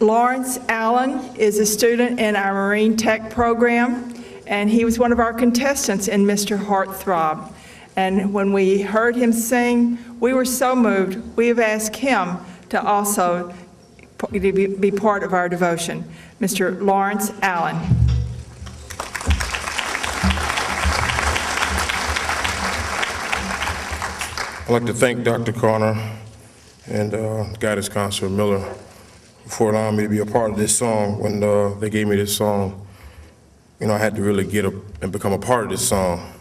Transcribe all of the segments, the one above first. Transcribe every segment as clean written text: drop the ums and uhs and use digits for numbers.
Lawrence Allen is a student in our Marine Tech program, and he was one of our contestants in Mr. Heartthrob. And when we heard him sing, we were so moved, we have asked him to also be part of our devotion. Mr. Lawrence Allen. I'd like to thank Dr. Carter and Guidance Counselor Miller for allowing me to be a part of this song. When they gave me this song, you know, I had to really get up and become a part of this song.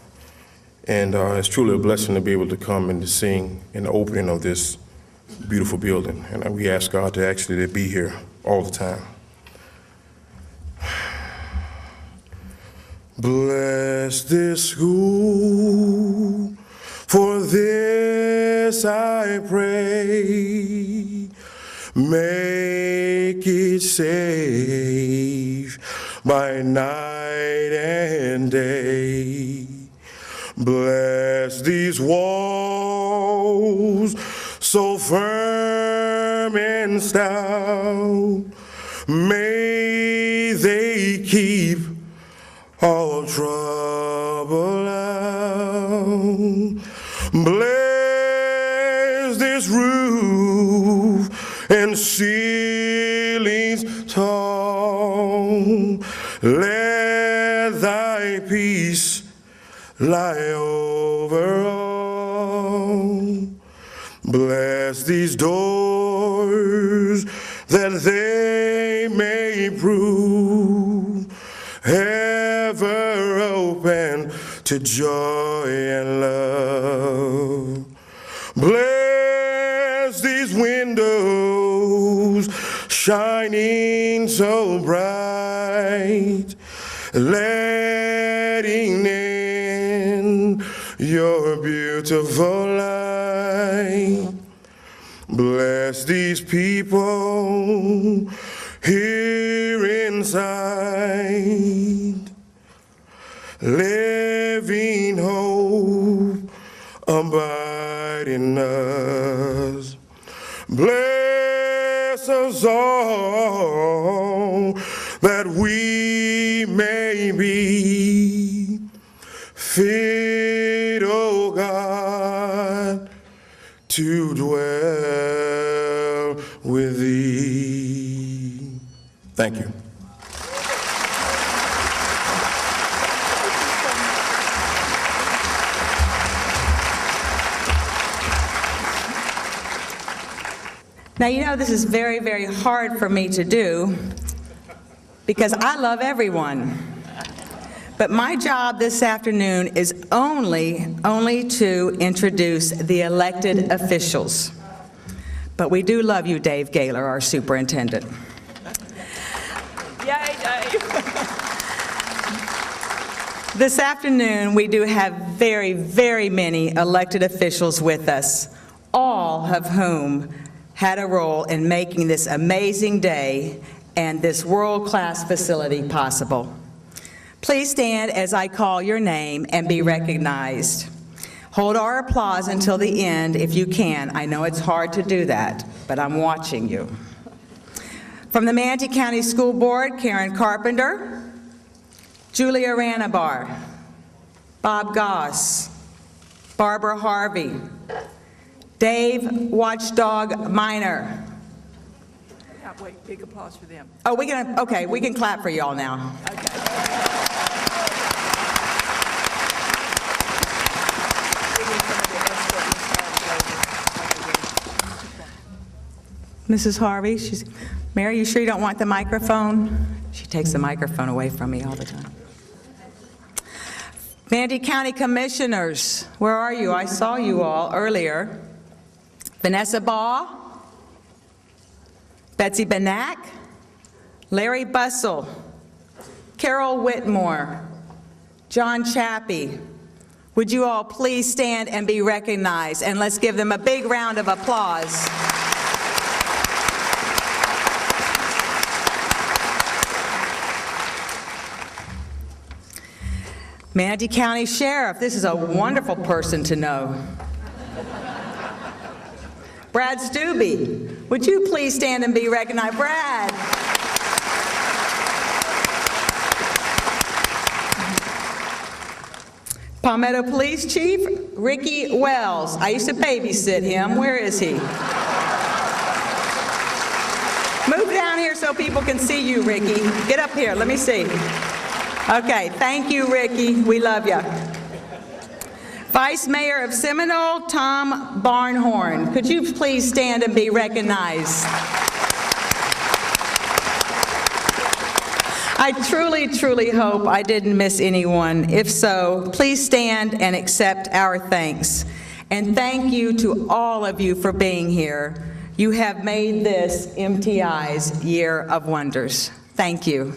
And it's truly a blessing to be able to come and to sing in the opening of this beautiful building. And we ask God to actually be here all the time. Bless this school, for this I pray. Make it safe by night and day. Bless these walls so firm and stout. May they keep all trouble out. Bless this roof and ceilings tall. Let thy peace lie over all. Bless these doors that they may prove ever open to joy and love. Bless these windows shining so bright, letting in your beautiful light. Bless these people here inside, living hope abide in us. Bless us all that we may be fit, O God, to dwell with thee. Thank you. Now, you know, this is very, very hard for me to do because I love everyone. But my job this afternoon is only to introduce the elected officials. But we do love you, Dave Gaylor, our superintendent. Yay, Dave. This afternoon, we do have very, very many elected officials with us, all of whom had a role in making this amazing day and this world-class facility possible. Please stand as I call your name and be recognized. Hold our applause until the end if you can. I know it's hard to do that, but I'm watching you. From the Manatee County School Board, Karen Carpenter, Julia Ranabar, Bob Goss, Barbara Harvey, Dave Watchdog Minor. Wait, big applause for them. Oh, we can clap for y'all now. Okay. Mrs. Harvey, Mary, you sure you don't want the microphone? She takes the microphone away from me all the time. Manatee County Commissioners, where are you? I saw you all earlier. Vanessa Baugh, Betsy Benak, Larry Bussell, Carol Whitmore, John Chappie. Would you all please stand and be recognized? And let's give them a big round of applause. Manatee County Sheriff, this is a wonderful person to know. Brad Stubbe, Would you please stand and be recognized? Brad. Palmetto Police Chief Ricky Wells. I used to babysit him. Where is he? Move down here so people can see you, Ricky. Get up here. Let me see. Okay. Thank you, Ricky. We love you. Vice Mayor of Seminole, Tom Barnhorn. Could you please stand and be recognized? I truly, truly hope I didn't miss anyone. If so, please stand and accept our thanks. And thank you to all of you for being here. You have made this MTI's Year of Wonders. Thank you.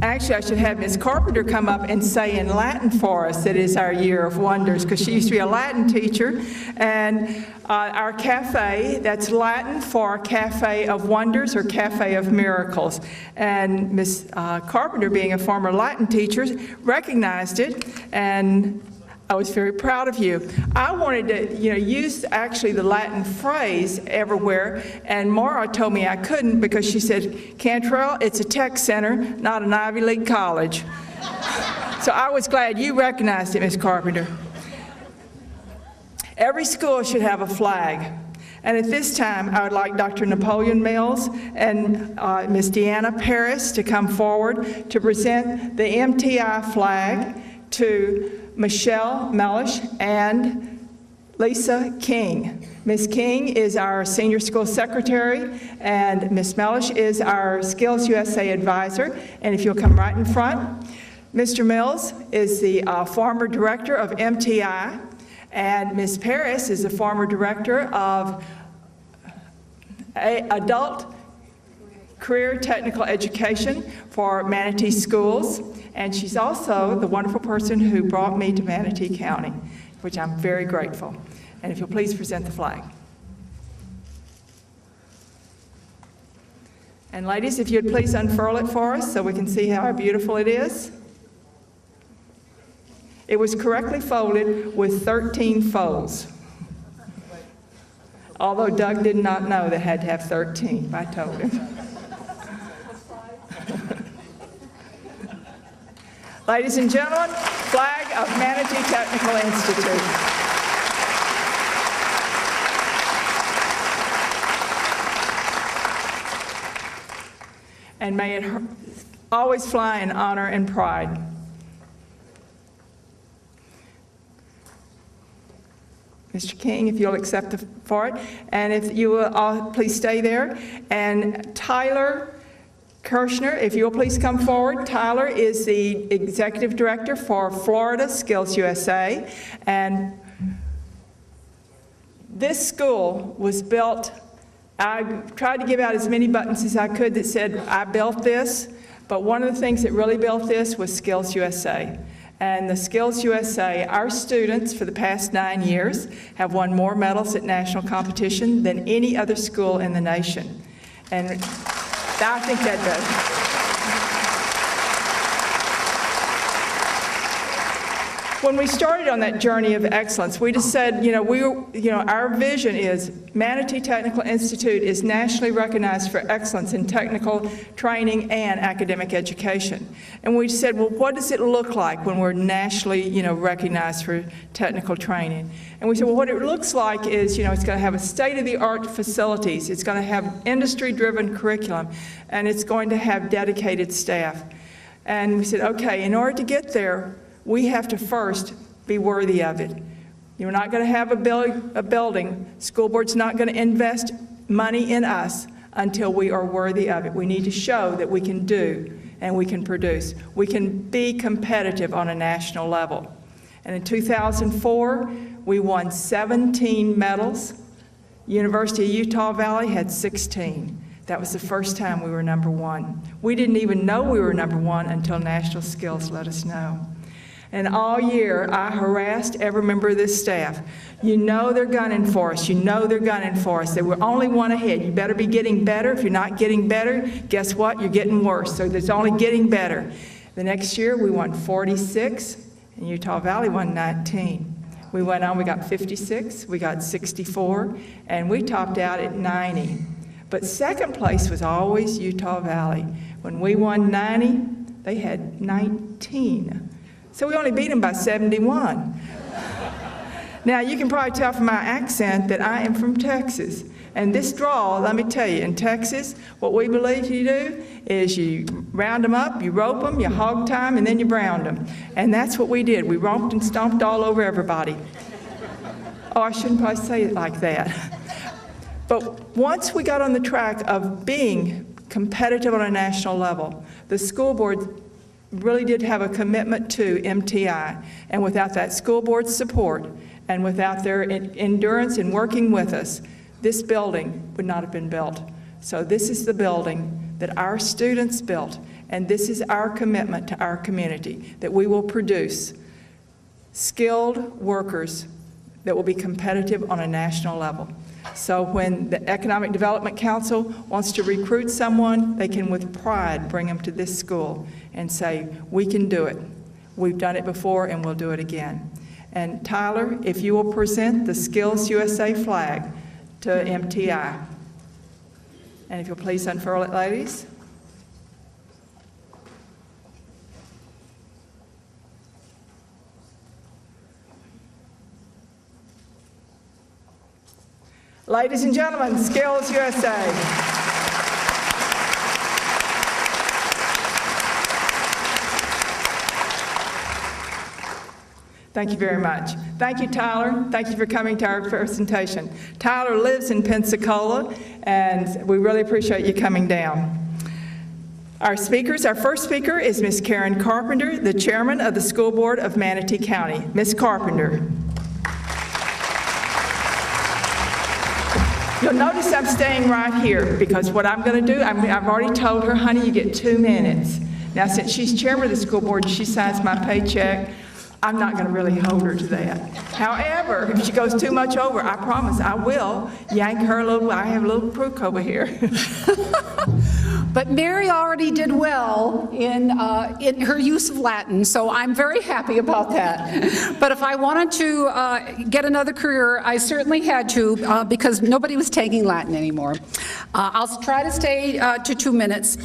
Actually, I should have Ms. Carpenter come up and say in Latin for us that it is our Year of Wonders, because she used to be a Latin teacher. And our cafe, that's Latin for Cafe of Wonders or Cafe of Miracles. And Ms. Carpenter, being a former Latin teacher, recognized it, and I was very proud of you. I wanted to, use actually the Latin phrase everywhere, and Maura told me I couldn't because she said, Cantrell, it's a tech center, not an Ivy League college. So I was glad you recognized it, Ms. Carpenter. Every school should have a flag. And at this time, I would like Dr. Napoleon Mills and Ms. Deanna Paris to come forward to present the MTI flag to Michelle Mellish and Lisa King. Ms. King is our senior school secretary, and Ms. Mellish is our Skills USA advisor. And if you'll come right in front. Mr. Mills is the former director of MTI, and Ms. Paris is the former director of Adult Career Technical Education for Manatee Schools. And she's also the wonderful person who brought me to Manatee County, which I'm very grateful. And if you'll please present the flag. And ladies, if you'd please unfurl it for us so we can see how beautiful it is. It was correctly folded with 13 folds. Although Doug did not know they had to have 13, I told him. Ladies and gentlemen, flag of Manatee Technical Institute. And may it always fly in honor and pride. Mr. King, if you'll accept for it. And if you will all please stay there. And Tyler Kirshner, if you'll please come forward. Tyler is the executive director for Florida Skills USA. And this school was built, I tried to give out as many buttons as I could that said, I built this. But one of the things that really built this was Skills USA. And the Skills USA, our students for the past 9 years have won more medals at national competition than any other school in the nation. And I think that does. When we started on that journey of excellence, we just said, our vision is Manatee Technical Institute is nationally recognized for excellence in technical training and academic education. And we said, well, what does it look like when we're nationally, recognized for technical training? And we said, well, what it looks like is, it's going to have a state-of-the-art facilities, it's going to have industry-driven curriculum, and it's going to have dedicated staff. And we said, okay, in order to get there, we have to first be worthy of it. You're not going to have a building. School board's not going to invest money in us until we are worthy of it. We need to show that we can do and we can produce. We can be competitive on a national level. And in 2004, we won 17 medals. University of Utah Valley had 16. That was the first time we were #1. We didn't even know we were #1 until National Skills let us know. And all year, I harassed every member of this staff. You know they're gunning for us. You know they're gunning for us. They were only one ahead. You better be getting better. If you're not getting better, guess what? You're getting worse. So there's only getting better. The next year, we won 46, and Utah Valley won 19. We went on, we got 56, we got 64, and we topped out at 90. But second place was always Utah Valley. When we won 90, they had 19. So we only beat them by 71. Now, you can probably tell from my accent that I am from Texas. And this draw, let me tell you, in Texas, what we believe you do is you round them up, you rope them, you hog tie them, and then you brown them. And that's what we did. We romped and stomped all over everybody. Oh, I shouldn't probably say it like that. But once we got on the track of being competitive on a national level, the school board really did have a commitment to MTI. And without that school board's support and without their endurance in working with us, this building would not have been built. So this is the building that our students built, and this is our commitment to our community, that we will produce skilled workers that will be competitive on a national level. So when the Economic Development Council wants to recruit someone, they can with pride bring them to this school and say, we can do it. We've done it before and we'll do it again. And Tyler, if you will present the Skills USA flag to MTI. And if you'll please unfurl it, ladies. Ladies and gentlemen, Skills USA. Thank you very much. Thank you, Tyler. Thank you for coming to our presentation. Tyler lives in Pensacola, and we really appreciate you coming down. Our speakers, our first speaker is Ms. Karen Carpenter, the chairman of the School Board of Manatee County. Ms. Carpenter. You'll notice I'm staying right here because what I'm going to do, I've already told her, honey, you get 2 minutes. Now, since she's chairman of the school board and she signs my paycheck, I'm not going to really hold her to that. However, if she goes too much over, I promise I will yank her a little. I have a little crook over here. But Mary already did well in her use of Latin, so I'm very happy about that. But if I wanted to get another career, I certainly had to because nobody was taking Latin anymore. I'll try to stay to 2 minutes.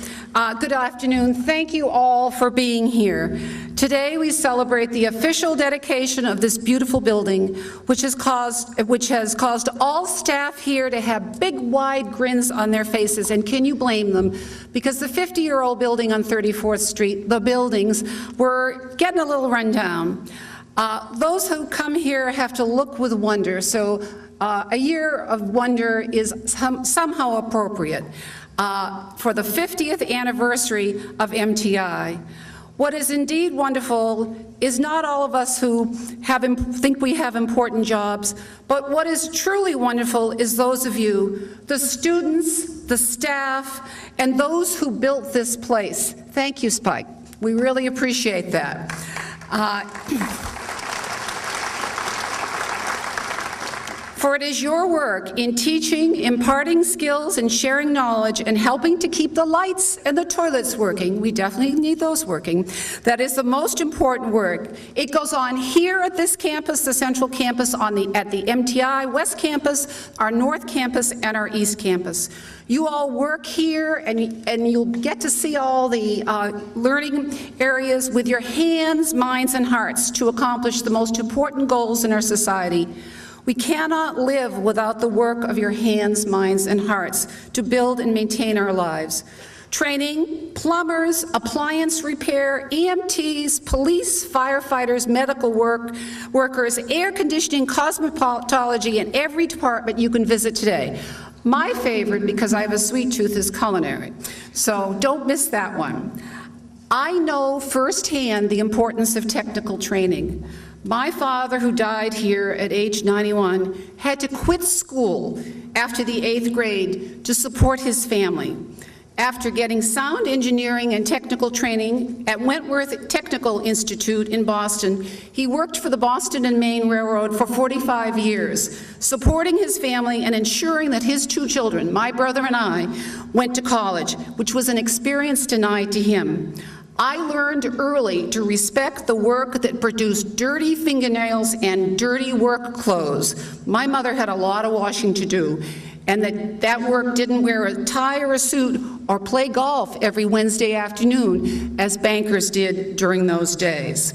Good afternoon. Thank you all for being here. Today we celebrate the official dedication of this beautiful building, which has caused all staff here to have big, wide grins on their faces. And can you blame them? Because the 50-year-old building on 34th Street, the buildings, were getting a little rundown. Those who come here have to look with wonder, so a year of wonder is somehow appropriate for the 50th anniversary of MTI. What is indeed wonderful is not all of us who think we have important jobs, but what is truly wonderful is those of you, the students, the staff, and those who built this place. Thank you, Spike. We really appreciate that. For it is your work in teaching, imparting skills, and sharing knowledge, and helping to keep the lights and the toilets working, we definitely need those working, that is the most important work. It goes on here at this campus, the central campus, at the MTI West Campus, our North Campus, and our East Campus. You all work here, and you'll get to see all the learning areas with your hands, minds, and hearts to accomplish the most important goals in our society. We cannot live without the work of your hands, minds, and hearts to build and maintain our lives. Training, plumbers, appliance repair, EMTs, police, firefighters, medical workers, air conditioning, cosmetology, and every department you can visit today. My favorite, because I have a sweet tooth, is culinary. So don't miss that one. I know firsthand the importance of technical training. My father, who died here at age 91, had to quit school after the 8th grade to support his family. After getting sound engineering and technical training at Wentworth Technical Institute in Boston, he worked for the Boston and Maine Railroad for 45 years, supporting his family and ensuring that his 2 children, my brother and I, went to college, which was an experience denied to him. I learned early to respect the work that produced dirty fingernails and dirty work clothes. My mother had a lot of washing to do, and that work didn't wear a tie or a suit or play golf every Wednesday afternoon, as bankers did during those days.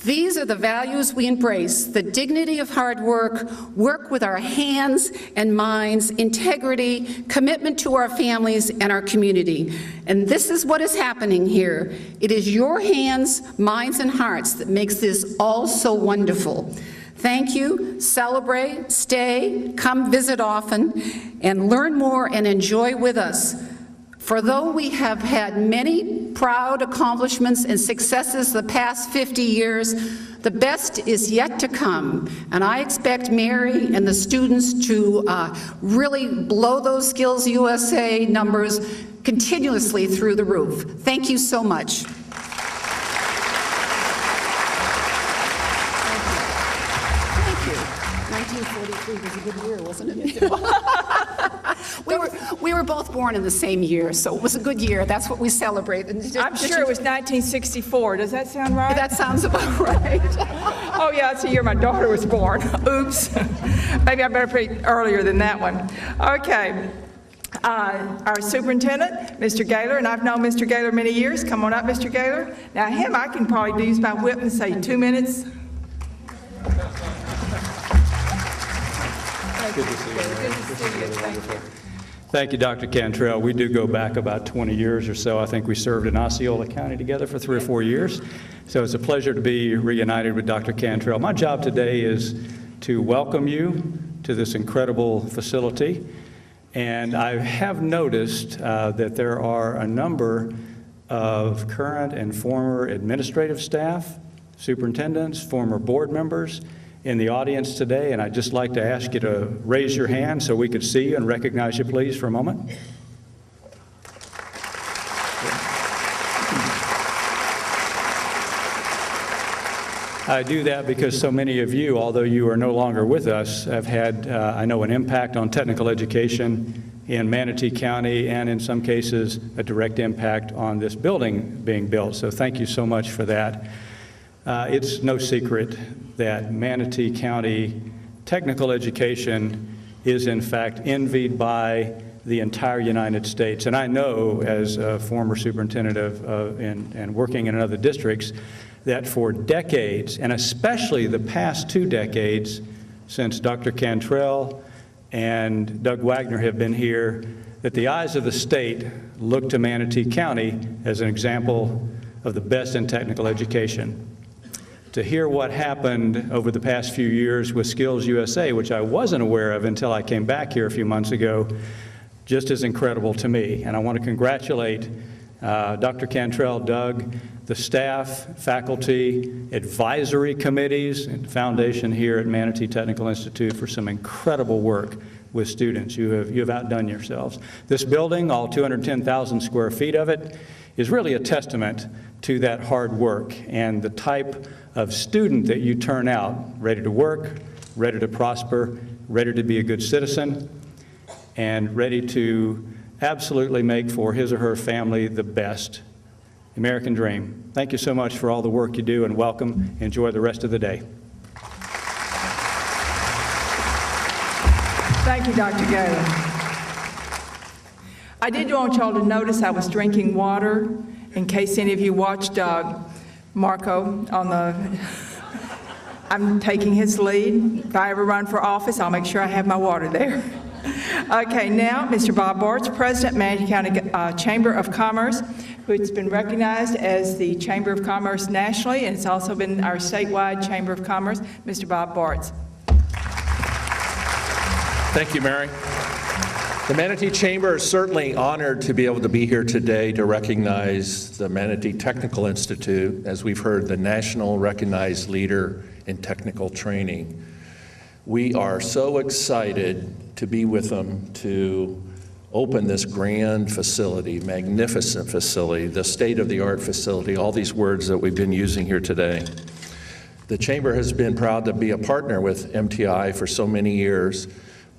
These are the values we embrace: the dignity of hard work, work with our hands and minds, integrity, commitment to our families and our community. And this is what is happening here. It is your hands, minds, and hearts that makes this all so wonderful. Thank you, celebrate, stay, come visit often, and learn more and enjoy with us. For though we have had many proud accomplishments and successes the past 50 years, the best is yet to come. And I expect Mary and the students to really blow those Skills USA numbers continuously through the roof. Thank you so much. Thank you. 1943 was a good year, wasn't it? We were both born in the same year, so it was a good year. That's what we celebrate. I'm sure it was 1964. Does that sound right? That sounds about right. Oh, yeah, it's the year my daughter was born. Oops. Maybe I better put it earlier than that one. Okay. Our superintendent, Mr. Gaylor, and I've known Mr. Gaylor many years. Come on up, Mr. Gaylor. Now, him, I can probably use my whip and say 2 minutes. Good to see you. Good to see you. Thank you, Dr. Cantrell. We do go back about 20 years or so. I think we served in Osceola County together for 3 or 4 years. So it's a pleasure to be reunited with Dr. Cantrell. My job today is to welcome you to this incredible facility. And I have noticed that there are a number of current and former administrative staff, superintendents, former board members in the audience today, and I'd just like to ask you to raise your hand so we could see you and recognize you, please, for a moment. I do that because so many of you, although you are no longer with us, have had, I know, an impact on technical education in Manatee County, and in some cases, a direct impact on this building being built. So thank you so much for that. It's no secret that Manatee County technical education is in fact envied by the entire United States. And I know, as a former superintendent and working in other districts, that for decades, and especially the past 2 decades, since Dr. Cantrell and Doug Wagner have been here, that the eyes of the state look to Manatee County as an example of the best in technical education. To hear what happened over the past few years with Skills USA, which I wasn't aware of until I came back here a few months ago, just as incredible to me. And I want to congratulate Dr. Cantrell, Doug, the staff, faculty, advisory committees, and foundation here at Manatee Technical Institute for some incredible work with students. You have outdone yourselves. This building, all 210,000 square feet of it, is really a testament to that hard work and the type of student that you turn out, ready to work, ready to prosper, ready to be a good citizen, and ready to absolutely make for his or her family the best. American dream. Thank you so much for all the work you do, and welcome. Enjoy the rest of the day. Thank you, Dr. Gaylor. I did want y'all to notice I was drinking water in case any of you watched Marco on I'm taking his lead. If I ever run for office, I'll make sure I have my water there. Okay, now, Mr. Bob Bartz, President, Manatee County Chamber of Commerce, who's been recognized as the Chamber of Commerce nationally, and it's also been our statewide Chamber of Commerce. Mr. Bob Bartz. Thank you, Mary. The Manatee Chamber is certainly honored to be able to be here today to recognize the Manatee Technical Institute, as we've heard, the national recognized leader in technical training. We are so excited to be with them to open this grand facility, magnificent facility, the state-of-the-art facility, all these words that we've been using here today. The Chamber has been proud to be a partner with MTI for so many years,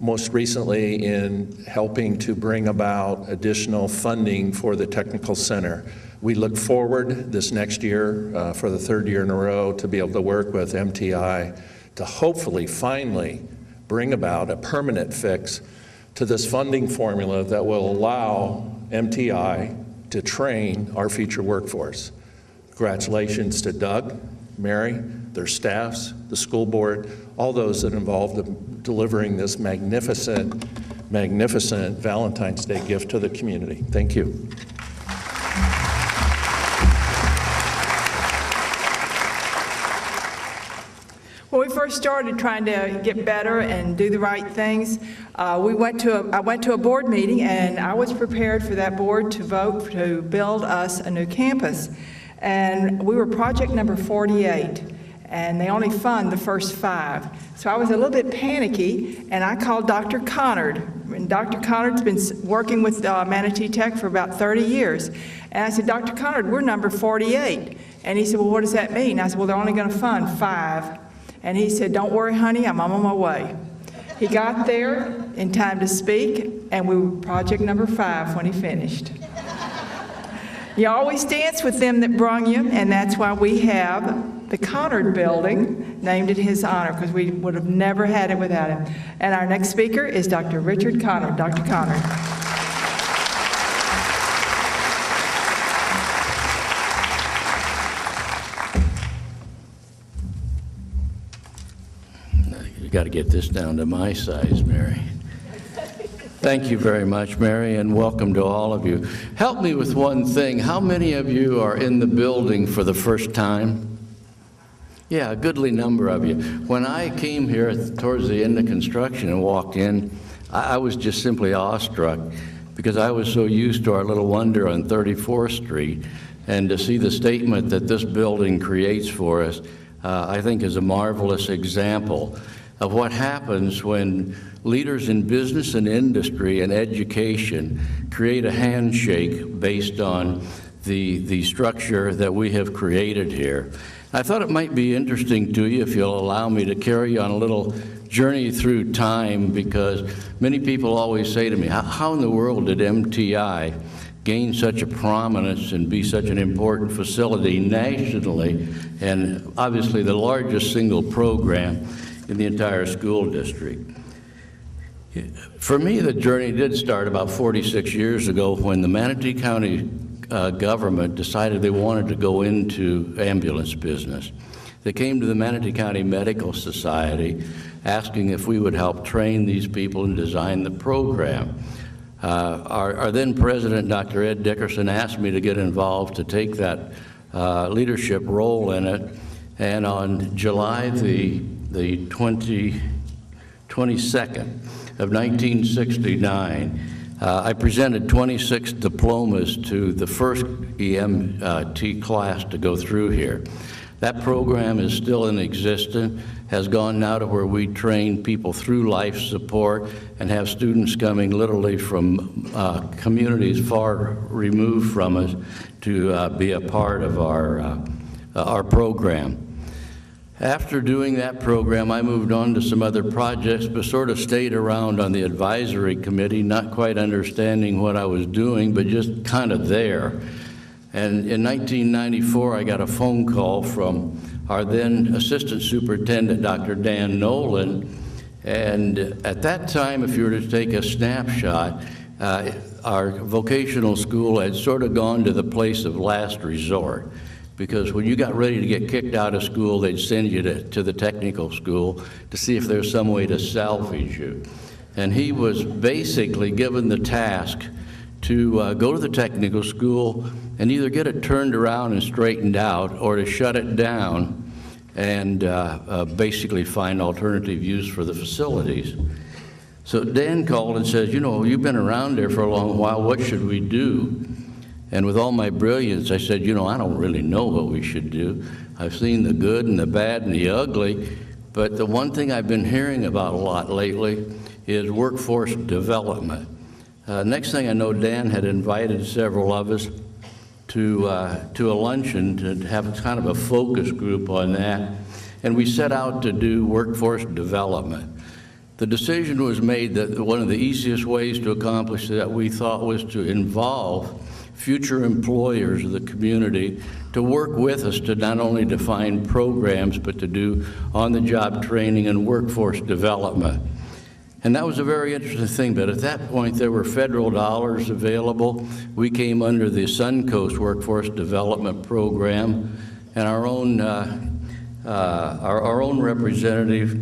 most recently in helping to bring about additional funding for the Technical Center. We look forward this next year, for the third year in a row, to be able to work with MTI to hopefully finally bring about a permanent fix to this funding formula that will allow MTI to train our future workforce. Congratulations to Doug, Mary, their staffs, the school board, all those that are involved in delivering this magnificent, magnificent Valentine's Day gift to the community. Thank you. When we first started trying to get better and do the right things, I went to a board meeting, and I was prepared for that board to vote to build us a new campus. And we were project number 48, and they only fund the first 5. So I was a little bit panicky, and I called Dr. Connard. And Dr. Connard's been working with Manatee Tech for about 30 years. And I said, Dr. Connard, we're number 48. And he said, well, what does that mean? I said, well, they're only going to fund 5. And he said, don't worry, honey, I'm on my way. He got there in time to speak, and we were project number 5 when he finished. You always dance with them that brung you, and that's why we have the Connard Building named in his honor, because we would have never had it without him. And our next speaker is Dr. Richard Connard. Dr. Connard. You got to get this down to my size, Mary. Thank you very much, Mary, and welcome to all of you. Help me with one thing. How many of you are in the building for the first time? Yeah, a goodly number of you. When I came here towards the end of construction and walked in, I was just simply awestruck because I was so used to our little wonder on 34th Street, and to see the statement that this building creates for us, I think is a marvelous example of what happens when leaders in business and industry and education create a handshake based on the structure that we have created here. I thought it might be interesting to you if you'll allow me to carry you on a little journey through time, because many people always say to me, how in the world did MTI gain such a prominence and be such an important facility nationally, and obviously the largest single program in the entire school district? For me, the journey did start about 46 years ago when the Manatee County government decided they wanted to go into ambulance business. They came to the Manatee County Medical Society asking if we would help train these people and design the program. Our then president, Dr. Ed Dickerson, asked me to get involved to take that leadership role in it, and on July the 22nd of 1969, I presented 26 diplomas to the first EMT class to go through here. That program is still in existence, has gone now to where we train people through life support and have students coming literally from communities far removed from us to be a part of our program. After doing that program, I moved on to some other projects, but sort of stayed around on the advisory committee, not quite understanding what I was doing, but just kind of there. And in 1994, I got a phone call from our then assistant superintendent, Dr. Dan Nolan. And at that time, if you were to take a snapshot, our vocational school had sort of gone to the place of last resort. Because when you got ready to get kicked out of school, they'd send you to the technical school to see if there's some way to salvage you. And he was basically given the task to go to the technical school and either get it turned around and straightened out, or to shut it down and basically find alternative use for the facilities. So Dan called and says, you know, you've been around there for a long while, what should we do? And with all my brilliance, I said, you know, I don't really know what we should do. I've seen the good and the bad and the ugly, but the one thing I've been hearing about a lot lately is workforce development. Next thing I know, Dan had invited several of us to a luncheon to have kind of a focus group on that, and we set out to do workforce development. The decision was made that one of the easiest ways to accomplish that we thought was to involve future employers of the community to work with us to not only define programs, but to do on-the-job training and workforce development. And that was a very interesting thing, but at that point there were federal dollars available. We came under the Suncoast Workforce Development Program, and our own representative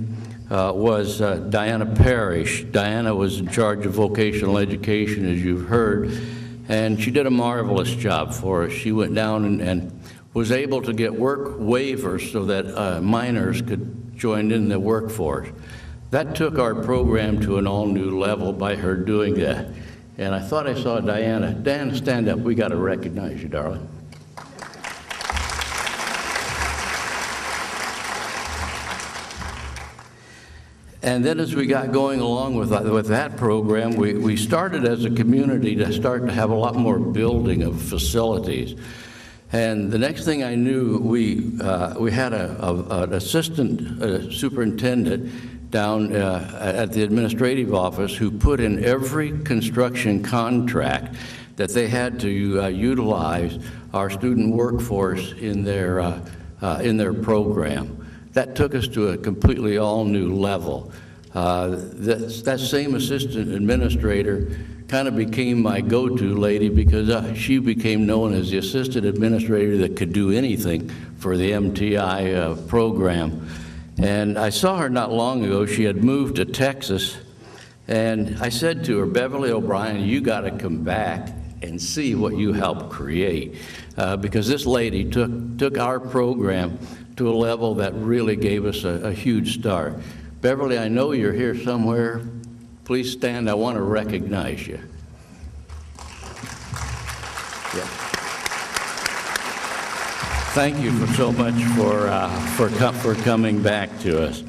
was Diana Parrish. Diana was in charge of vocational education, as you've heard, and she did a marvelous job for us. She went down and was able to get work waivers so that minors could join in the workforce. That took our program to an all-new level by her doing that. And I thought I saw Diana. Dan, stand up. We got to recognize you, darling. And then as we got going along with that program, we started as a community to start to have a lot more building of facilities. And the next thing I knew, we had an assistant superintendent down at the administrative office who put in every construction contract that they had to utilize our student workforce in their program. That took us to a completely all-new level. That same assistant administrator kind of became my go-to lady because she became known as the assistant administrator that could do anything for the MTI program. And I saw her not long ago. She had moved to Texas, and I said to her, Beverly O'Brien, you got to come back and see what you helped create, because this lady took our program to a level that really gave us a huge start. Beverly, I know you're here somewhere. Please stand. I want to recognize you. Yeah. Thank you so much for coming back to us.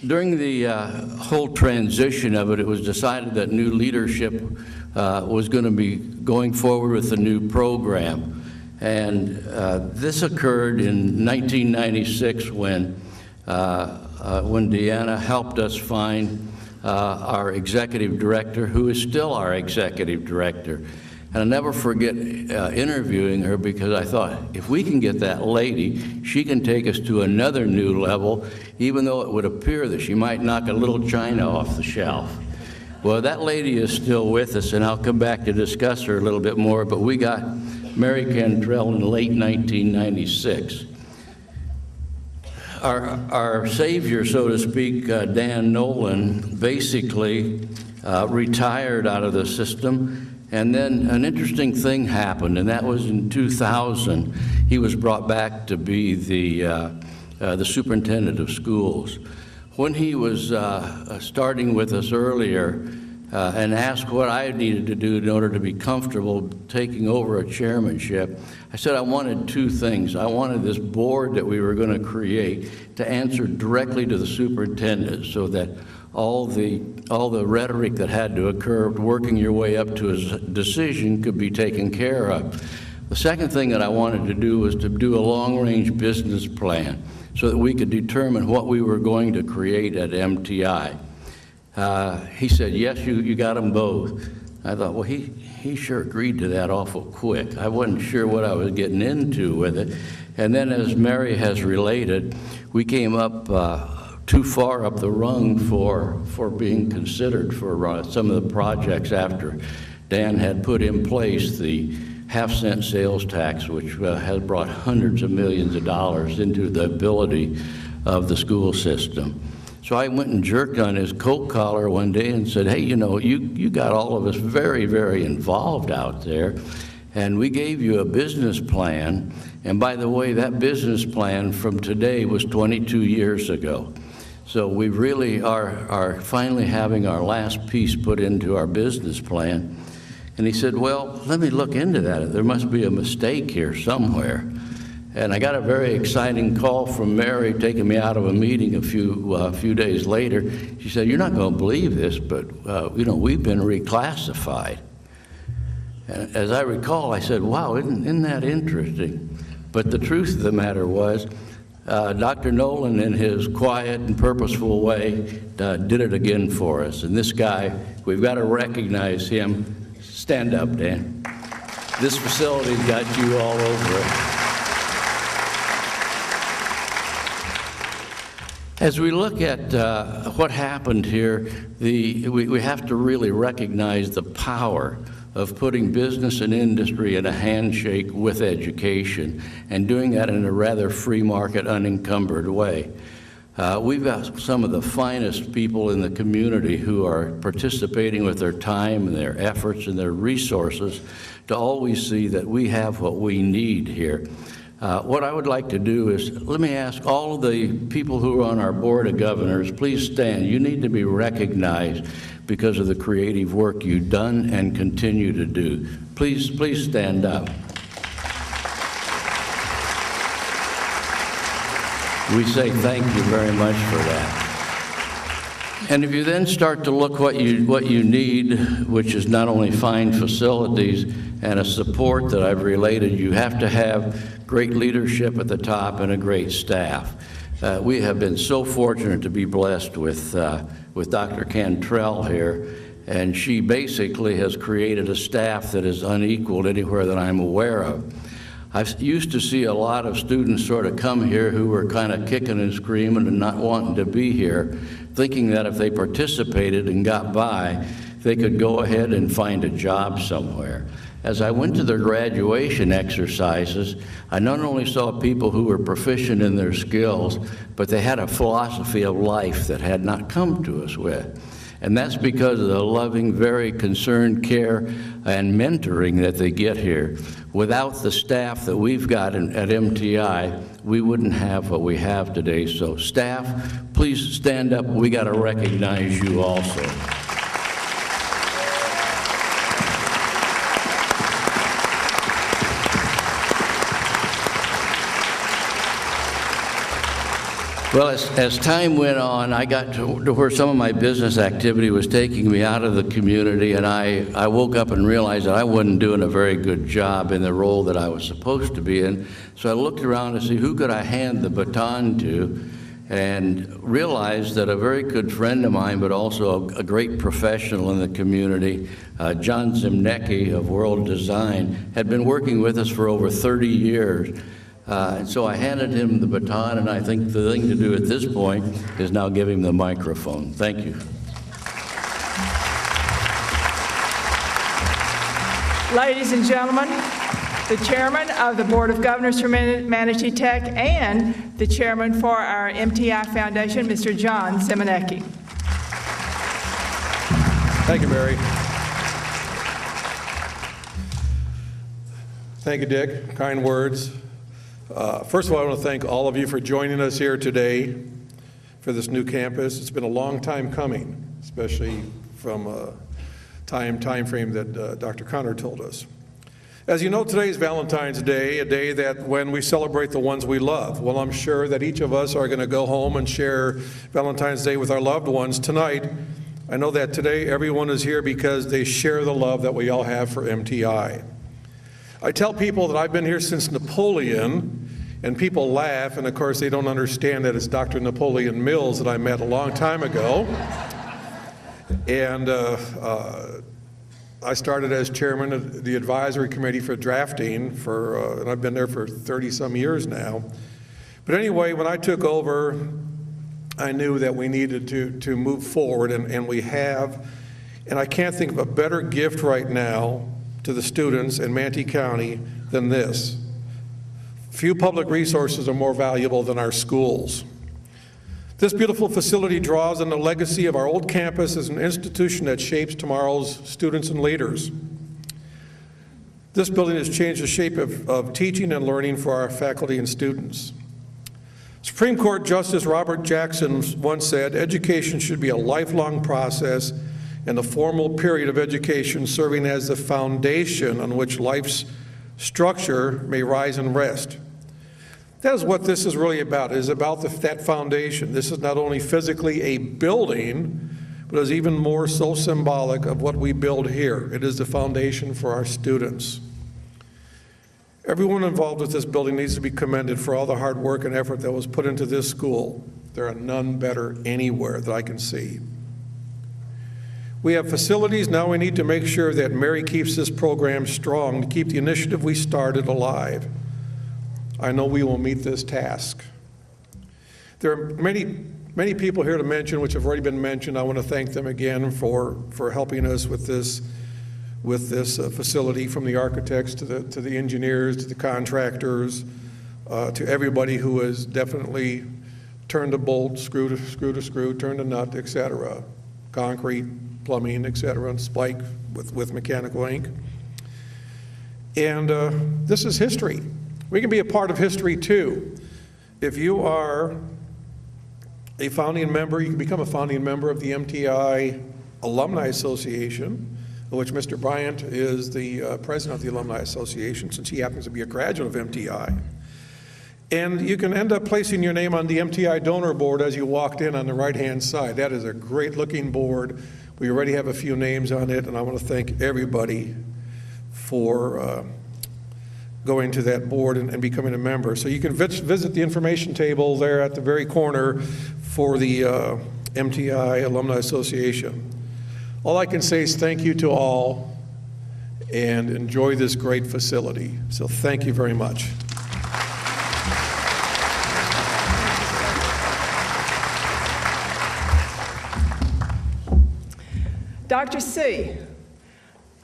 During the whole transition of it, it was decided that new leadership was going to be going forward with the new program. And this occurred in 1996 when Deanna helped us find our executive director, who is still our executive director. And I'll never forget interviewing her, because I thought, if we can get that lady, she can take us to another new level, even though it would appear that she might knock a little china off the shelf. Well, that lady is still with us, and I'll come back to discuss her a little bit more, but we got Mary Cantrell in late 1996. Our savior, so to speak, Dan Nolan, basically retired out of the system. And then an interesting thing happened, and that was in 2000. He was brought back to be the superintendent of schools. When he was starting with us earlier and asked what I needed to do in order to be comfortable taking over a chairmanship, I said I wanted two things. I wanted this board that we were going to create to answer directly to the superintendent, so that all the rhetoric that had to occur working your way up to a decision could be taken care of. The second thing that I wanted to do was to do a long-range business plan so that we could determine what we were going to create at MTI. He said, yes, you got them both. I thought, well, he sure agreed to that awful quick. I wasn't sure what I was getting into with it. And then, as Mary has related, we came up too far up the rung for being considered for some of the projects after Dan had put in place the half-cent sales tax, which has brought hundreds of millions of dollars into the ability of the school system. So I went and jerked on his coat collar one day and said, hey, you know, you got all of us very, very involved out there, and we gave you a business plan. And by the way, that business plan from today was 22 years ago. So we really are finally having our last piece put into our business plan. And he said, well, let me look into that. There must be a mistake here somewhere. And I got a very exciting call from Mary taking me out of a meeting a few days later. She said, you're not going to believe this, but you know, we've been reclassified. And as I recall, I said, wow, isn't that interesting? But the truth of the matter was, Dr. Nolan, in his quiet and purposeful way, did it again for us. And this guy, we've got to recognize him. Stand up, Dan. This facility's got you all over it. As we look at what happened here, we have to really recognize the power of putting business and industry in a handshake with education and doing that in a rather free market, unencumbered way. We've got some of the finest people in the community who are participating with their time and their efforts and their resources to always see that we have what we need here. What I would like to do is, let me ask all of the people who are on our Board of Governors, please stand. You need to be recognized because of the creative work you've done and continue to do. Please stand up. We say thank you very much for that. And if you then start to look what you need, which is not only fine facilities and a support that I've related, you have to have great leadership at the top and a great staff. We have been so fortunate to be blessed with Dr. Cantrell here, and she basically has created a staff that is unequaled anywhere that I'm aware of. I used to see a lot of students sort of come here who were kind of kicking and screaming and not wanting to be here, thinking that if they participated and got by, they could go ahead and find a job somewhere. As I went to their graduation exercises, I not only saw people who were proficient in their skills, but they had a philosophy of life that had not come to us with. And that's because of the loving, very concerned care and mentoring that they get here. Without the staff that we've got at MTI, we wouldn't have what we have today. So staff, please stand up. We got to recognize you also. Well, as time went on, I got to where some of my business activity was taking me out of the community, and I woke up and realized that I wasn't doing a very good job in the role that I was supposed to be in. So I looked around to see who could I hand the baton to, and realized that a very good friend of mine, but also a great professional in the community, John Zimnecki of World Design, had been working with us for over 30 years. And so I handed him the baton, and I think the thing to do at this point is now give him the microphone. Thank you. Ladies and gentlemen, the chairman of the Board of Governors for Manatee Tech and the chairman for our MTI Foundation, Mr. John Zimnecki. Thank you, Mary. Thank you, Dick. Kind words. First of all, I want to thank all of you for joining us here today for this new campus. It's been a long time coming, especially from a time frame that Dr. Connor told us. As you know, today is Valentine's Day, a day that when we celebrate the ones we love. Well, I'm sure that each of us are going to go home and share Valentine's Day with our loved ones tonight. I know that today everyone is here because they share the love that we all have for MTI. I tell people that I've been here since Napoleon, and people laugh, and of course they don't understand that it's Dr. Napoleon Mills that I met a long time ago. And I started as chairman of the advisory committee for drafting, and I've been there for 30-some years now. But anyway, when I took over, I knew that we needed to move forward, and we have. And I can't think of a better gift right now to the students in Manatee County than this. Few public resources are more valuable than our schools. This beautiful facility draws on the legacy of our old campus as an institution that shapes tomorrow's students and leaders. This building has changed the shape of teaching and learning for our faculty and students. Supreme Court Justice Robert Jackson once said, "Education should be a lifelong process and the formal period of education serving as the foundation on which life's structure may rise and rest." That is what this is really about. It is about that foundation. This is not only physically a building, but is even more so symbolic of what we build here. It is the foundation for our students. Everyone involved with this building needs to be commended for all the hard work and effort that was put into this school. There are none better anywhere that I can see. We have facilities, now we need to make sure that Mary keeps this program strong, to keep the initiative we started alive. I know we will meet this task. There are many people here to mention, which have already been mentioned. I want to thank them again for helping us with this facility, from the architects to the engineers, to the contractors, to everybody who has definitely turned a bolt, screw to screw, turned a nut, etc., concrete, plumbing, etc., and spike with mechanical ink. And this is history. We can be a part of history too. If you are a founding member, you can become a founding member of the MTI Alumni Association, of which Mr. Bryant is the president of the Alumni Association, since he happens to be a graduate of MTI. And you can end up placing your name on the MTI donor board as you walked in on the right-hand side. That is a great-looking board. We already have a few names on it, and I want to thank everybody for going to that board and becoming a member. So you can visit the information table there at the very corner for the MTI Alumni Association. All I can say is thank you to all, and enjoy this great facility. So thank you very much. Dr. C,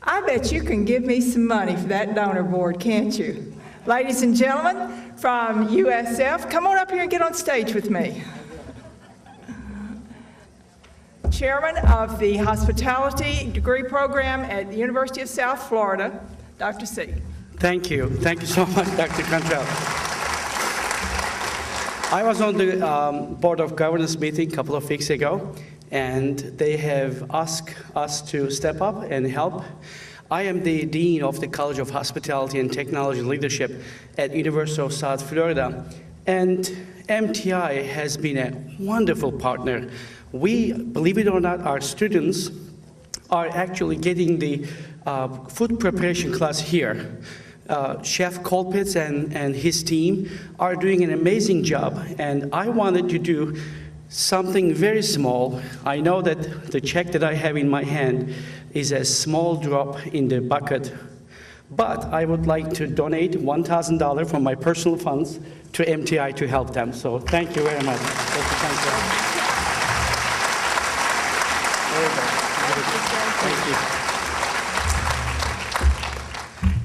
I bet you can give me some money for that donor board, can't you? Ladies and gentlemen from USF, come on up here and get on stage with me. Chairman of the Hospitality Degree Program at the University of South Florida, Dr. C. Thank you. Thank you so much, Dr. Cantrell. I was on the Board of Governors meeting a couple of weeks ago, and they have asked us to step up and help. I am the Dean of the College of Hospitality and Technology Leadership at University of South Florida, and MTI has been a wonderful partner. We, believe it or not, our students are actually getting the food preparation class here. Chef Colpitz and his team are doing an amazing job, and I wanted to do something very small. I know that the check that I have in my hand is a small drop in the bucket, but I would like to donate $1,000 from my personal funds to MTI to help them. So thank you very much. Thank you.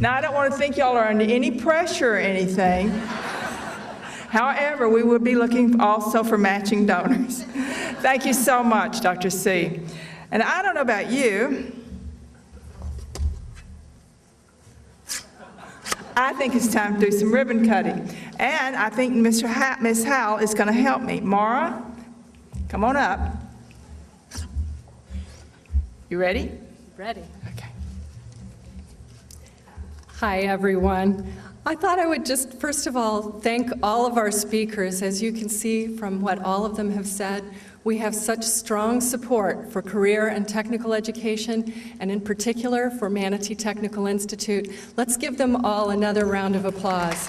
Now, I don't want to think y'all are under any pressure or anything. However, we will be looking also for matching donors. Thank you so much, Dr. C. And I don't know about you, I think it's time to do some ribbon cutting. And I think Miss Howell is going to help me. Mara, come on up. You ready? Ready. Okay. Hi, everyone. I thought I would just, first of all, thank all of our speakers. As you can see from what all of them have said, we have such strong support for career and technical education, and in particular for Manatee Technical Institute. Let's give them all another round of applause.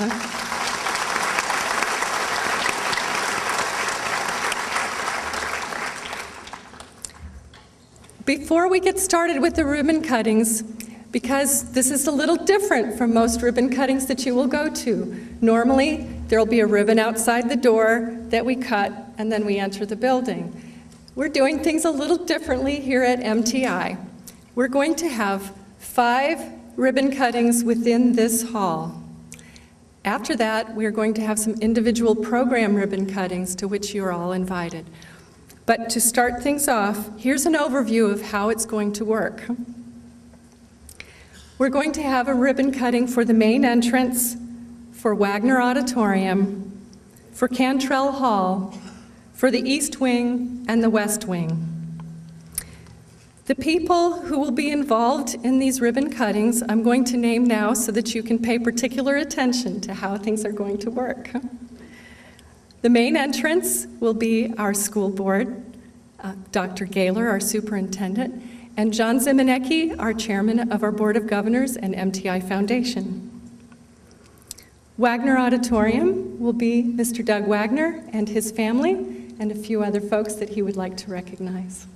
Before we get started with the ribbon cuttings, because this is a little different from most ribbon cuttings that you will go to. Normally, there will be a ribbon outside the door that we cut, and then we enter the building. We're doing things a little differently here at MTI. We're going to have 5 ribbon cuttings within this hall. After that, we're going to have some individual program ribbon cuttings to which you're all invited. But to start things off, here's an overview of how it's going to work. We're going to have a ribbon cutting for the main entrance, for Wagner Auditorium, for Cantrell Hall, for the East Wing and the West Wing. The people who will be involved in these ribbon cuttings, I'm going to name now so that you can pay particular attention to how things are going to work. The main entrance will be our school board, Dr. Gaylor, our superintendent, and John Zimanecki, our chairman of our Board of Governors and MTI Foundation. Wagner Auditorium will be Mr. Doug Wagner and his family, and a few other folks that he would like to recognize.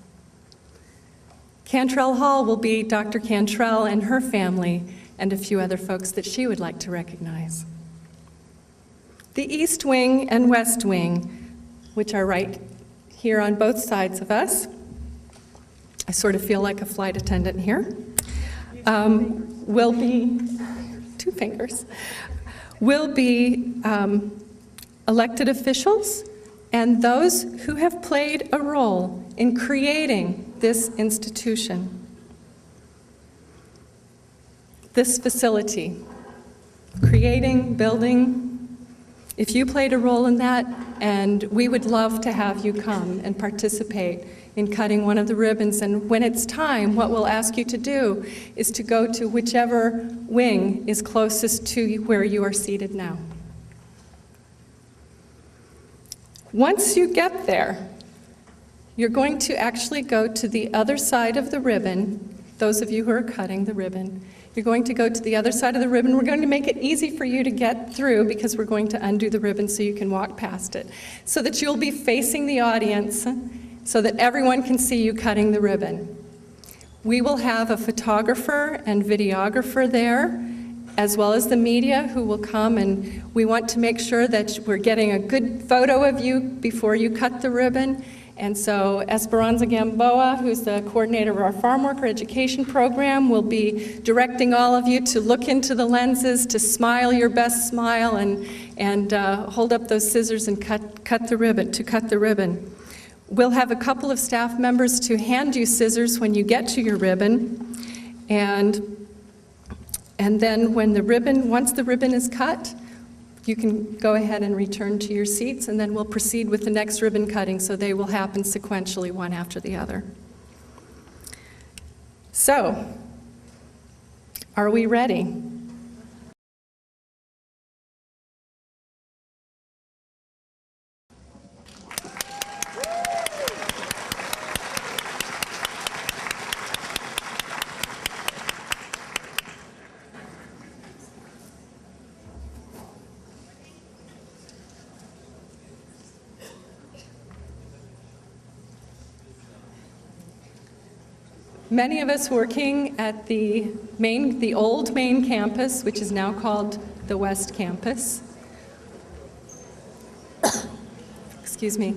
Cantrell Hall will be Dr. Cantrell and her family and a few other folks that she would like to recognize. The East Wing and West Wing, which are right here on both sides of us. I sort of feel like a flight attendant here. Will be, 2 fingers, will be elected officials and those who have played a role in creating this institution, this facility, creating, building. If you played a role in that, and we would love to have you come and participate in cutting one of the ribbons. And when it's time, what we'll ask you to do is to go to whichever wing is closest to where you are seated now. Once you get there, you're going to actually go to the other side of the ribbon, those of you who are cutting the ribbon. You're going to go to the other side of the ribbon. We're going to make it easy for you to get through because we're going to undo the ribbon so you can walk past it, so that you'll be facing the audience so that everyone can see you cutting the ribbon. We will have a photographer and videographer there, as well as the media who will come, and we want to make sure that we're getting a good photo of you before you cut the ribbon. And so Esperanza Gamboa, who's the coordinator of our farm worker education program, will be directing all of you to look into the lenses, to smile your best smile, and hold up those scissors and cut the ribbon. We'll have a couple of staff members to hand you scissors when you get to your ribbon, and then once the ribbon is cut, you can go ahead and return to your seats, and then we'll proceed with the next ribbon cutting, so they will happen sequentially, one after the other. So, are we ready? Many of us working at the old main campus, which is now called the West Campus, excuse me,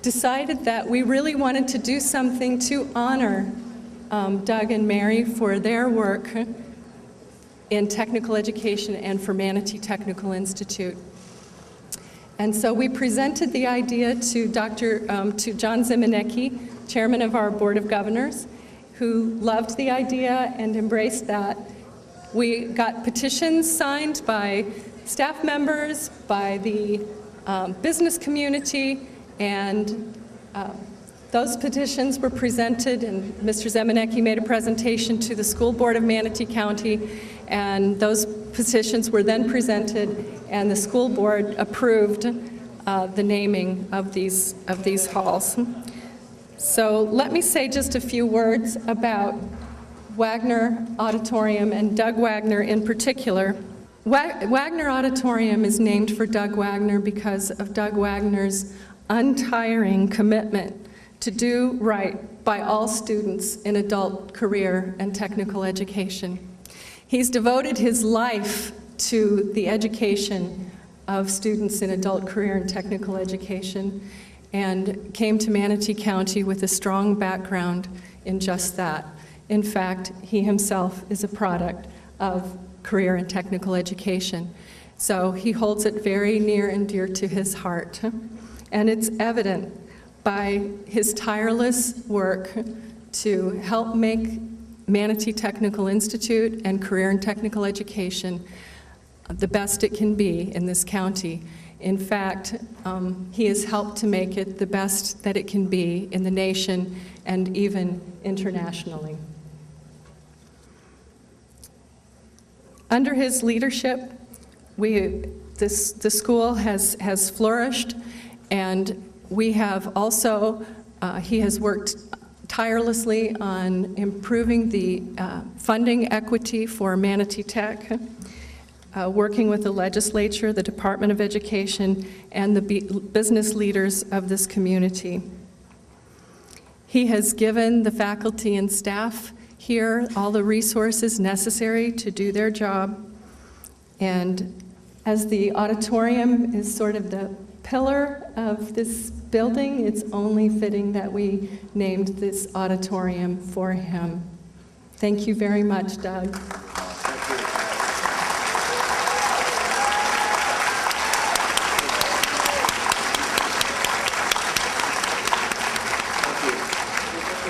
decided that we really wanted to do something to honor Doug and Mary for their work in technical education and for Manatee Technical Institute. And so we presented the idea to John Zimanecki, chairman of our Board of Governors, who loved the idea and embraced that. We got petitions signed by staff members, by the business community, and those petitions were presented, and Mr. Zimanecki made a presentation to the school board of Manatee County, and those petitions were then presented, and the school board approved the naming of these halls. So let me say just a few words about Wagner Auditorium and Doug Wagner in particular. Wagner Auditorium is named for Doug Wagner because of Doug Wagner's untiring commitment to do right by all students in adult career and technical education. He's devoted his life to the education of students in adult career and technical education, and came to Manatee County with a strong background in just that. In fact, he himself is a product of career and technical education. So he holds it very near and dear to his heart. And it's evident by his tireless work to help make Manatee Technical Institute and career and technical education the best it can be in this county. In fact, he has helped to make it the best that it can be in the nation and even internationally. Under his leadership, the school has flourished, and we have also, he has worked tirelessly on improving the funding equity for Manatee Tech, working with the legislature, the Department of Education, and the business leaders of this community. He has given the faculty and staff here all the resources necessary to do their job. And as the auditorium is sort of the pillar of this building, it's only fitting that we named this auditorium for him. Thank you very much, Doug.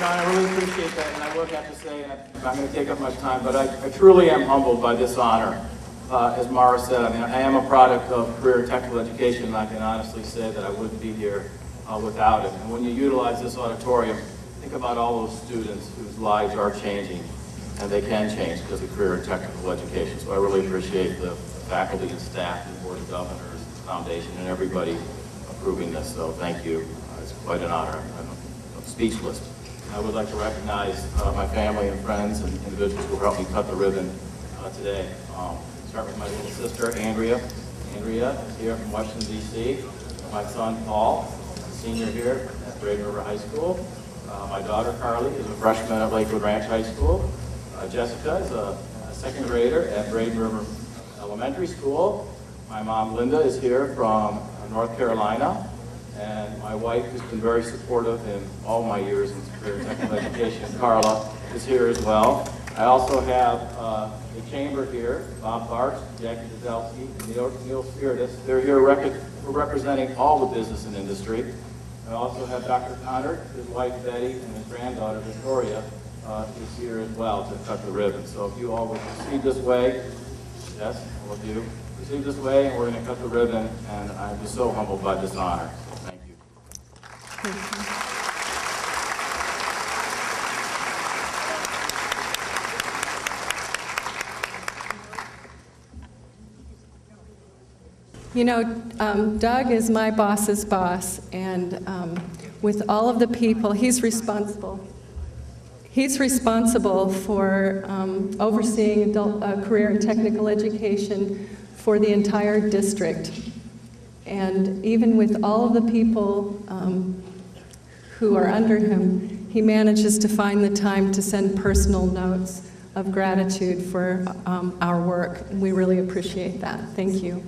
I really appreciate that, and I would have to say, and I'm not going to take up much time, but I truly am humbled by this honor. As Mara said, I mean, I am a product of career and technical education, and I can honestly say that I wouldn't be here without it. And when you utilize this auditorium, think about all those students whose lives are changing, and they can change because of career and technical education. So I really appreciate the faculty and staff, and the Board of Governors, the Foundation, and everybody approving this. So thank you. It's quite an honor. I'm speechless. I would like to recognize my family and friends and individuals who helped me cut the ribbon today. Start with my little sister, Andrea. Andrea is here from Washington, D.C. My son, Paul, is a senior here at Braden River High School. My daughter, Carly, is a freshman at Lakewood Ranch High School. Jessica is a second grader at Braden River Elementary School. My mom, Linda, is here from North Carolina. And my wife, who's been very supportive in all my years in career and technical education, Carla, is here as well. I also have the chamber here, Bob Barch, Jackie Dzelski, and Neil Spiritus. They're here representing all the business and industry. I also have Dr. Connor, his wife Betty, and his granddaughter Victoria is here as well to cut the ribbon. So if you all would proceed this way, yes, all of you, proceed this way, and we're going to cut the ribbon, and I'm just so humbled by this honor. Thank you. You know, Doug is my boss's boss, and with all of the people, he's responsible. He's responsible for overseeing adult career and technical education for the entire district. And even with all of the people who are under him, he manages to find the time to send personal notes of gratitude for our work. We really appreciate that. Thank you.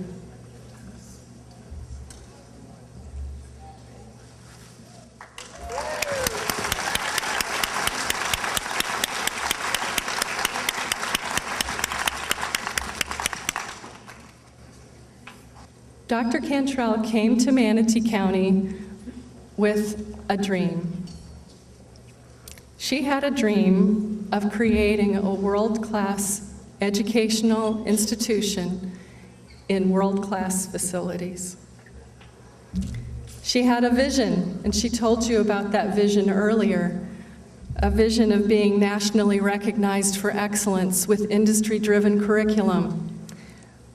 Dr. Cantrell came to Manatee County with a dream. She had a dream of creating a world-class educational institution in world-class facilities. She had a vision, and she told you about that vision earlier, a vision of being nationally recognized for excellence with industry-driven curriculum,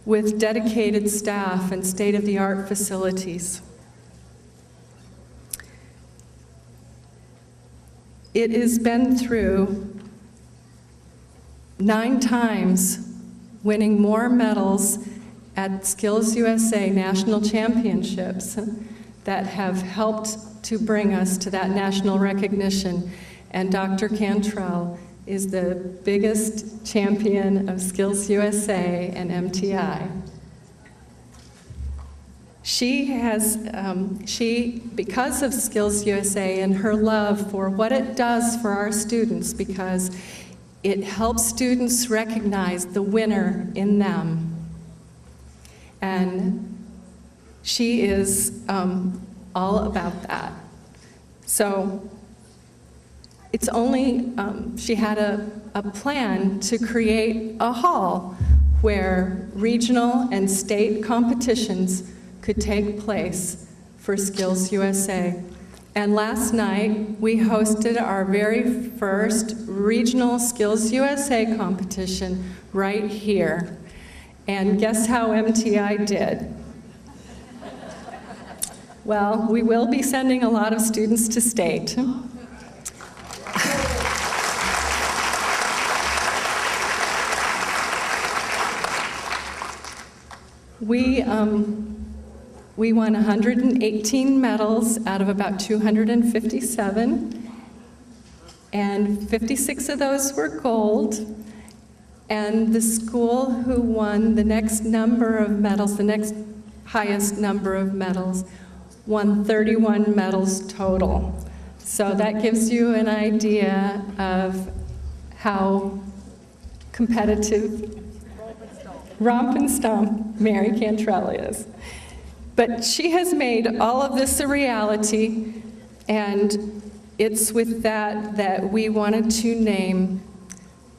with dedicated staff and state-of-the-art facilities. It has been through 9 times winning more medals at Skills USA National Championships that have helped to bring us to that national recognition. And Dr. Cantrell is the biggest champion of Skills USA and MTI. Because of Skills USA and her love for what it does for our students, because it helps students recognize the winner in them. And she is all about that. So it's only, she had a plan to create a hall where regional and state competitions could take place for Skills USA. And last night, we hosted our very first regional Skills USA competition right here. And guess how MTI did? Well, we will be sending a lot of students to state. We won 118 medals out of about 257, and 56 of those were gold. And the school who won the next number of medals, the next highest number of medals, won 31 medals total. So that gives you an idea of how competitive romp and stomp Mary Cantrell is. But she has made all of this a reality, and it's with that that we wanted to name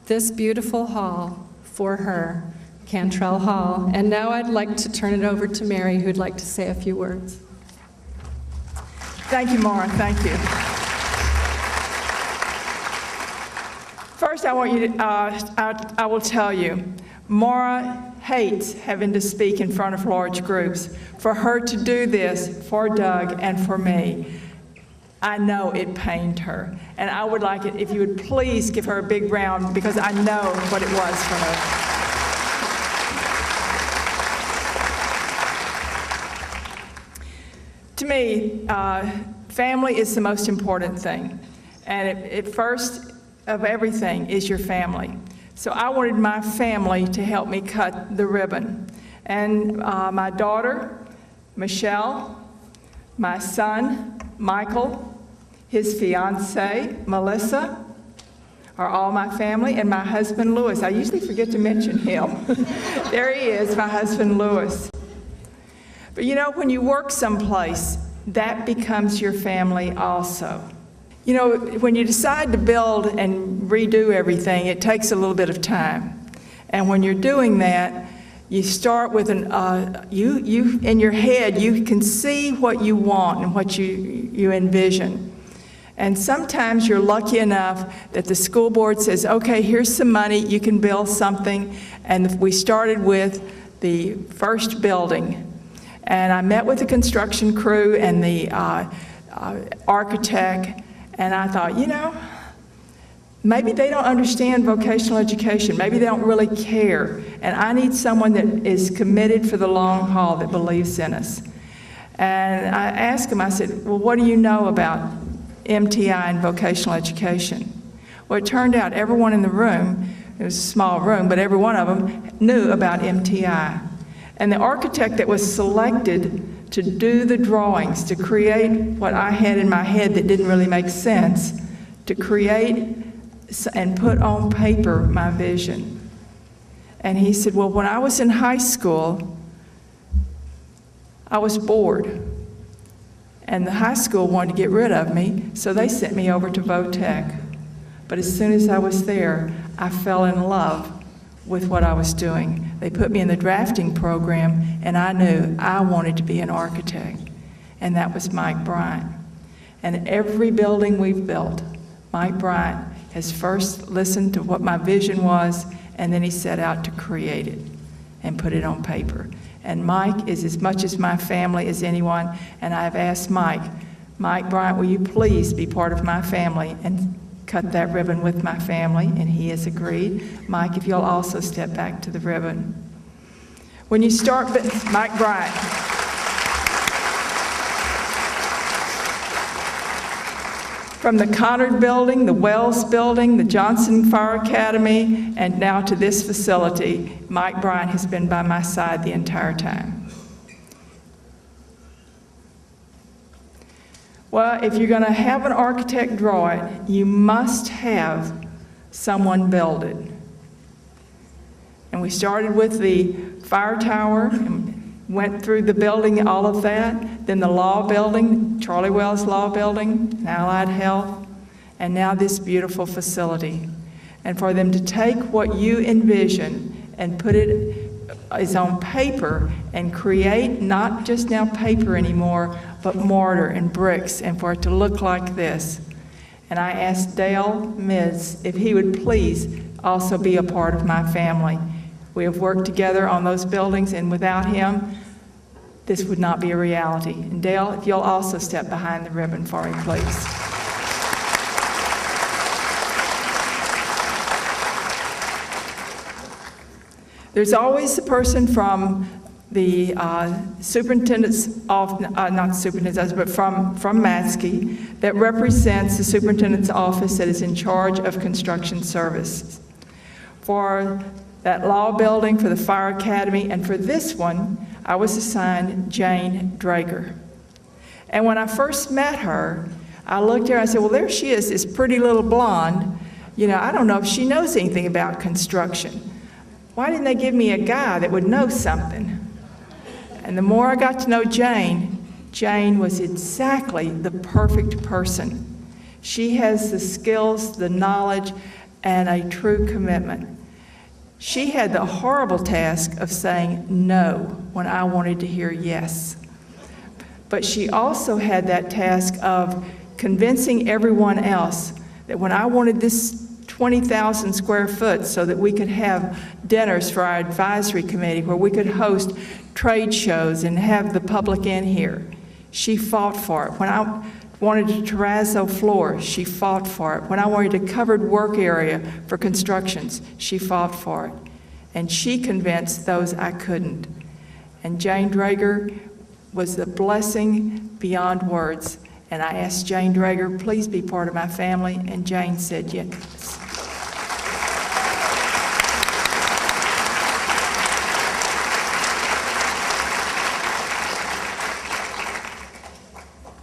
this beautiful hall for her, Cantrell Hall. And now I'd like to turn it over to Mary, who'd like to say a few words. Thank you, Maura. Thank you. First, I want you to, I will tell you, Maura hates having to speak in front of large groups. For her to do this for Doug and for me, I know it pained her. And I would like it if you would please give her a big round, because I know what it was for her. To me, family is the most important thing. And it first of everything is your family. So I wanted my family to help me cut the ribbon. And my daughter, Michelle, my son, Michael, his fiancée, Melissa, are all my family, and my husband, Louis. I usually forget to mention him. There he is, my husband, Louis. But you know, when you work someplace, that becomes your family also. You know, when you decide to build and redo everything, it takes a little bit of time. And when you're doing that, you start with you in your head, you can see what you want and what you envision. And sometimes you're lucky enough that the school board says, okay, here's some money, you can build something. And we started with the first building. And I met with the construction crew and the architect, and I thought, you know, maybe they don't understand vocational education. Maybe they don't really care. And I need someone that is committed for the long haul, that believes in us. And I asked him, I said, well, what do you know about MTI and vocational education? Well, it turned out everyone in the room, it was a small room, but every one of them knew about MTI. And the architect that was selected to do the drawings, to create what I had in my head that didn't really make sense, to create and put on paper my vision. And he said, well, when I was in high school, I was bored. And the high school wanted to get rid of me, so they sent me over to Votech. But as soon as I was there, I fell in love with what I was doing. They put me in the drafting program, and I knew I wanted to be an architect. And that was Mike Bryant. And every building we've built, Mike Bryant has first listened to what my vision was, and then he set out to create it and put it on paper. And Mike is as much as my family as anyone, and I've asked Mike Bryant, will you please be part of my family and cut that ribbon with my family? And he has agreed. Mike, if you'll also step back to the ribbon. When you start, Mike Bryant. From the Conard Building, the Wells Building, the Johnson Fire Academy, and now to this facility, Mike Bryant has been by my side the entire time. Well, if you're going to have an architect draw it, you must have someone build it. And we started with the fire tower and went through the building, all of that, then the law building, Charlie Wells Law Building, and Allied Health, and now this beautiful facility. And for them to take what you envision and put it is on paper and create not just now paper anymore, but mortar and bricks, and for it to look like this. And I asked Dale Mids if he would please also be a part of my family. We have worked together on those buildings, and without him, this would not be a reality. And Dale, if you'll also step behind the ribbon for me, please. There's always a person from the superintendent's office, not superintendent's, but from Maskey, that represents the superintendent's office that is in charge of construction services. For that law building, for the fire academy, and for this one, I was assigned Jane Drager. And when I first met her, I looked at her and I said, well, there she is, this pretty little blonde. You know, I don't know if she knows anything about construction. Why didn't they give me a guy that would know something? And the more I got to know Jane, Jane was exactly the perfect person. She has the skills, the knowledge, and a true commitment. She had the horrible task of saying no when I wanted to hear yes. But she also had that task of convincing everyone else that when I wanted this 20,000 square foot so that we could have dinners for our advisory committee where we could host trade shows and have the public in here, she fought for it. When I wanted a terrazzo floor, she fought for it. When I wanted a covered work area for constructions, she fought for it. And she convinced those I couldn't. And Jane Drager was the blessing beyond words. And I asked Jane Drager, please be part of my family, and Jane said yes.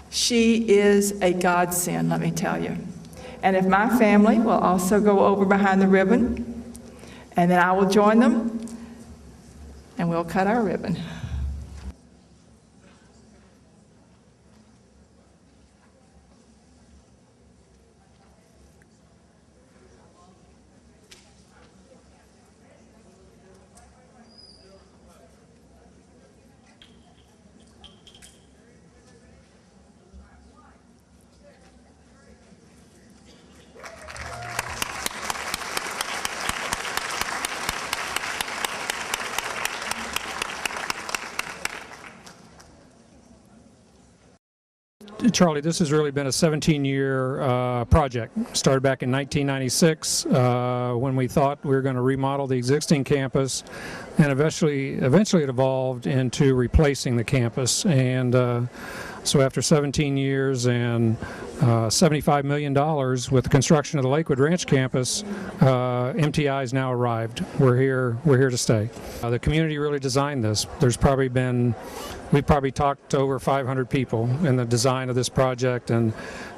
She is a godsend, let me tell you. And if my family will also go over behind the ribbon, and then I will join them, and we'll cut our ribbon. Charlie, this has really been a 17-year project. Started back in 1996 when we thought we were going to remodel the existing campus, and eventually it evolved into replacing the campus. And so after 17 years and $75 million with the construction of the Lakewood Ranch campus, MTI has now arrived. We're here to stay. The community really designed this. We've probably talked to over 500 people in the design of this project, and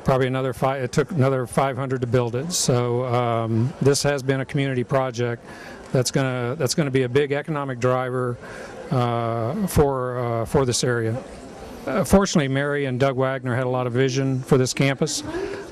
probably it took another 500 to build it. So this has been a community project that's going to be a big economic driver for this area. Fortunately, Mary and Doug Wagner had a lot of vision for this campus.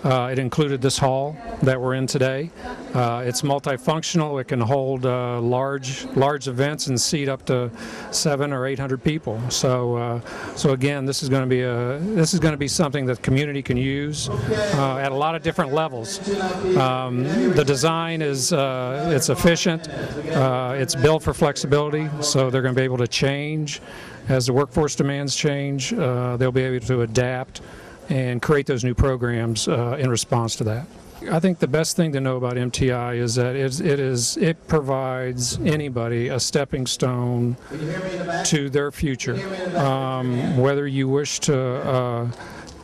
It included this hall that we're in today. It's multifunctional. It can hold large events and seat up to 700 or 800 people. So again, this is going to be something that the community can use at a lot of different levels. The design is it's efficient. It's built for flexibility, so they're going to be able to change as the workforce demands change. They'll be able to adapt and create those new programs in response to that. I think the best thing to know about MTI is that it provides anybody a stepping stone to their future. Whether you wish to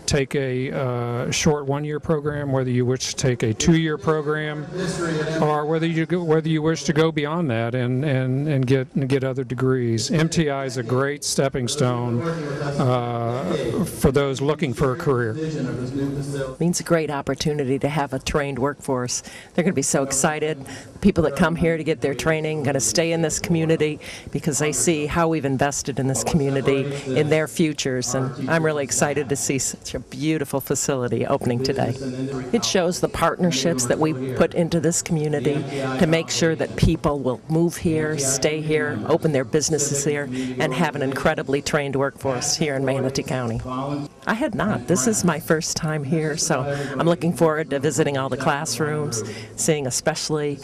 take a short one-year program, whether you wish to take a two-year program, or whether you wish to go beyond that and get other degrees. MTI is a great stepping stone for those looking for a career. It means a great opportunity to have a trained workforce. They're going to be so excited. People that come here to get their training are going to stay in this community because they see how we've invested in this community in their futures, and I'm really excited to see such a beautiful facility opening today. It shows the partnerships that we put into this community to make sure that people will move here, stay here, open their businesses here, and have an incredibly trained workforce here in Manatee County. I had not. This is my first time here, so I'm looking forward to visiting all the classrooms, seeing especially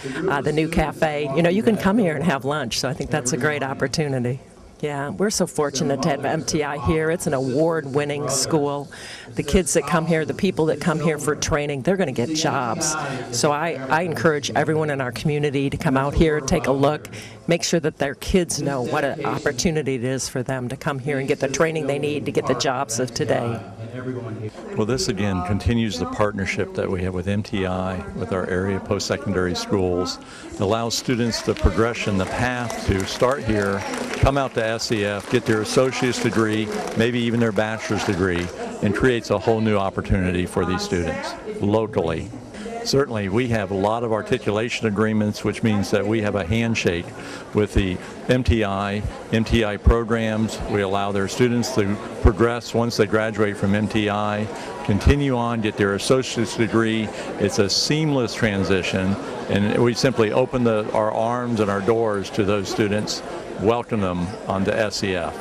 the new cafe. You know, you can come here and have lunch, so I think that's a great opportunity. Yeah, we're so fortunate to have MTI here. It's an award-winning school. The kids that come here, the people that come here for training, they're going to get jobs. So I encourage everyone in our community to come out here, take a look, make sure that their kids know what an opportunity it is for them to come here and get the training they need to get the jobs of today. everyone here. Well, this again continues the partnership that we have with MTI, with our area post-secondary schools. It allows students the progression, the path to start here, come out to SEF, get their associate's degree, maybe even their bachelor's degree, and creates a whole new opportunity for these students locally. Certainly, we have a lot of articulation agreements, which means that we have a handshake with the MTI programs. We allow their students to progress once they graduate from MTI, continue on, get their associate's degree. It's a seamless transition, and we simply open our arms and our doors to those students, welcome them onto SEF.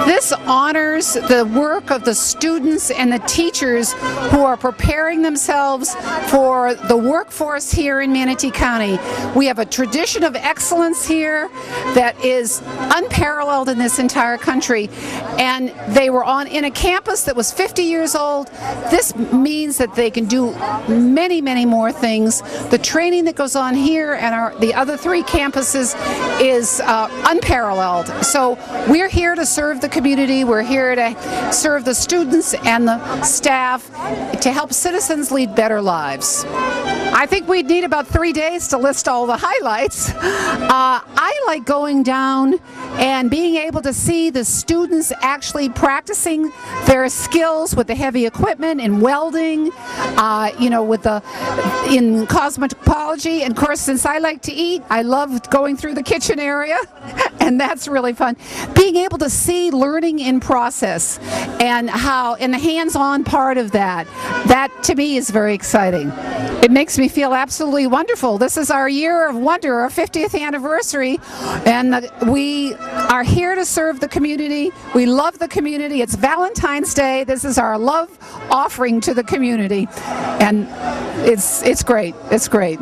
This honors the work of the students and the teachers who are preparing themselves for the workforce here in Manatee County. We have a tradition of excellence here that is unparalleled in this entire country, and they were in a campus that was 50 years old. This means that they can do many, many more things. The training that goes on here and the other 3 campuses is unparalleled. So we're here to serve the community. We're here to serve the students and the staff to help citizens lead better lives. I think we'd need about 3 days to list all the highlights. I like going down and being able to see the students actually practicing their skills with the heavy equipment in welding, in cosmetology, and of course, since I like to eat, I love going through the kitchen area, and that's really fun. Being able to see learning in process and the hands-on part of that to me is very exciting. It makes me feel absolutely wonderful. This is our year of wonder, our 50th anniversary, and we are here to serve the community. We love the community. It's Valentine's Day. This is our love offering to the community, and it's great. It's great.